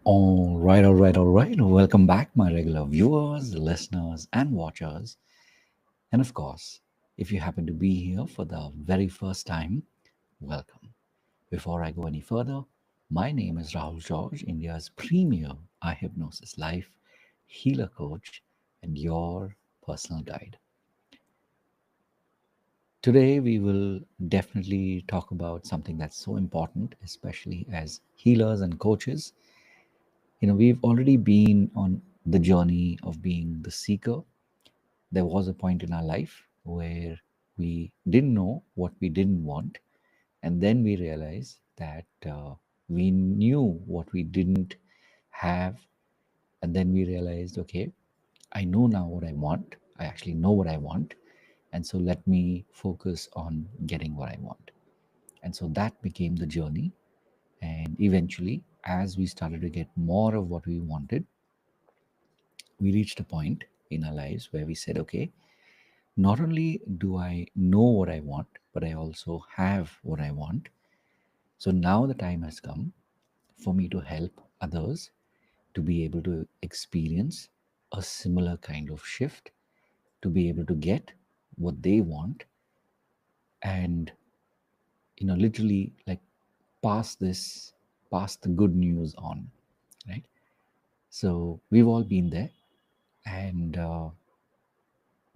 All right. Welcome back, my regular viewers, listeners, and watchers. And of course, if you happen to be here for the very first time, welcome. Before I go any further, my name is Rahul George, India's premier iHypnosis life healer coach and your personal guide. Today, we will definitely talk about something that's so important, especially as healers and coaches. We've already been on the journey of being the seeker. There was a point in our life where we didn't know what we didn't want, and then we realized that we knew what we didn't have, and then we realized, okay, I know now what I want. I actually know what I want, and so let me focus on getting what I want. And so that became the journey. And eventually, as we started to get more of what we wanted, we reached a point in our lives where we said, okay, not only do I know what I want, but I also have what I want. So now the time has come for me to help others to be able to experience a similar kind of shift, to be able to get what they want, and literally like pass this, pass the good news on, right? So we've all been there, and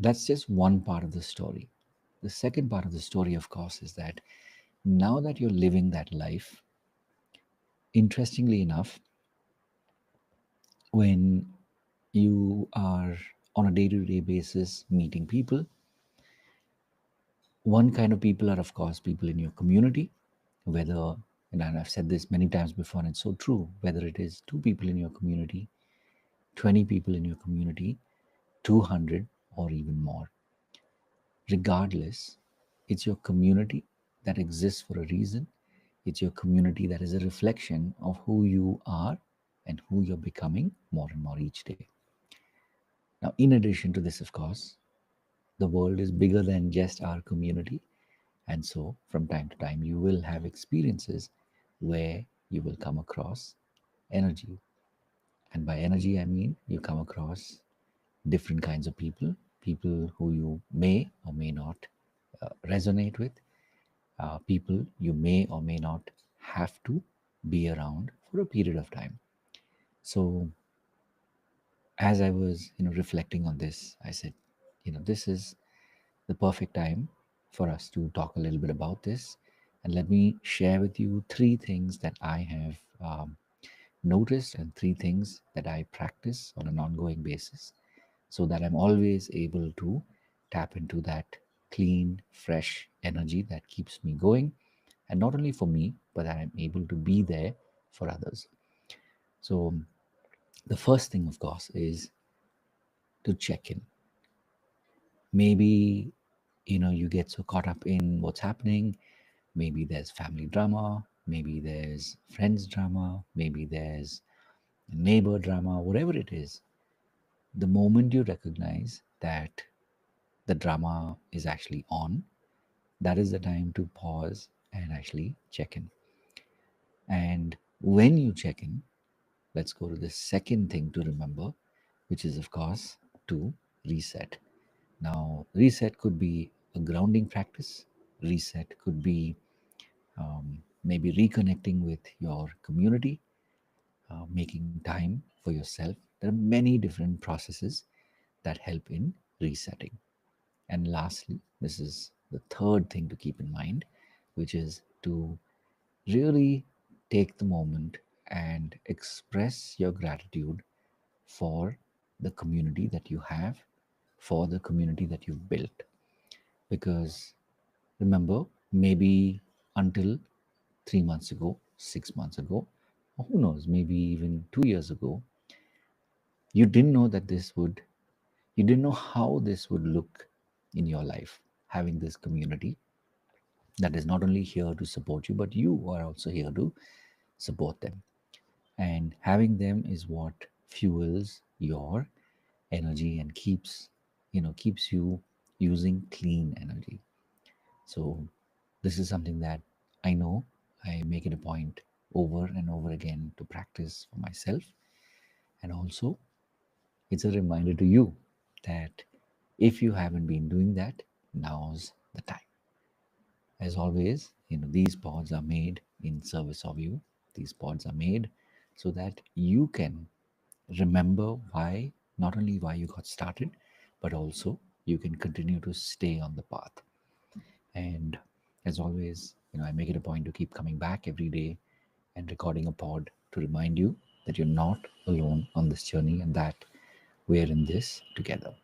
that's just one part of the story. The second part of the story, of course, is that now that you're living that life, interestingly enough, when you are on a day to day basis meeting people, one kind of people are, of course, people in your community, whether, and I've said this many times before, and it's so true, whether it is two people in your community, 20 people in your community, 200, or even more. Regardless, it's your community that exists for a reason. It's your community that is a reflection of who you are and who you're becoming more and more each day. Now, in addition to this, of course, the world is bigger than just our community. And so, from time to time, you will have experiences where you will come across energy. And by energy, I mean you come across different kinds of people, people who you may or may not resonate with, people you may or may not have to be around for a period of time. So, as I was, reflecting on this, I said, this is the perfect time for us to talk a little bit about this. And let me share with you three things that I have noticed and three things that I practice on an ongoing basis so that I'm always able to tap into that clean, fresh energy that keeps me going. And not only for me, but that I'm able to be there for others. So, the first thing, of course, is to check in. Maybe you get so caught up in what's happening. Maybe there's family drama, maybe there's friends drama, maybe there's neighbor drama, whatever it is. The moment you recognize that the drama is actually on, that is the time to pause and actually check in. And when you check in, let's go to the second thing to remember, which is, of course, to reset. Now, reset could be a grounding practice. Reset could be maybe reconnecting with your community, making time for yourself. There are many different processes that help in resetting. And lastly, this is the third thing to keep in mind, which is to really take the moment and express your gratitude for the community that you have, for the community that you've built. Because remember, maybe until 3 months ago, 6 months ago, or who knows, maybe even 2 years ago, you didn't know that you didn't know how this would look in your life, having this community that is not only here to support you, but you are also here to support them. And having them is what fuels your energy and keeps you using clean energy. So this is something that I know I make it a point over and over again to practice for myself. And also, it's a reminder to you that if you haven't been doing that, now's the time. As always, these pods are made in service of you. These pods are made so that you can remember why, not only why you got started, but also you can continue to stay on the path. And as always, I make it a point to keep coming back every day and recording a pod to remind you that you're not alone on this journey and that we're in this together.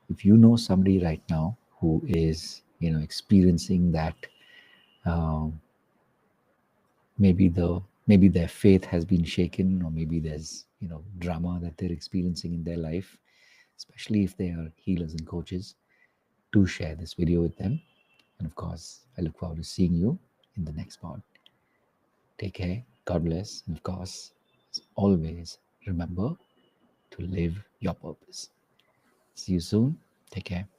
If you know somebody right now who is, experiencing that, um, maybe their faith has been shaken, or maybe there's drama that they're experiencing in their life, especially if they are healers and coaches, do share this video with them. And of course, I look forward to seeing you in the next pod. Take care, God bless, and of course, as always, remember to live your purpose. See you soon. Take care.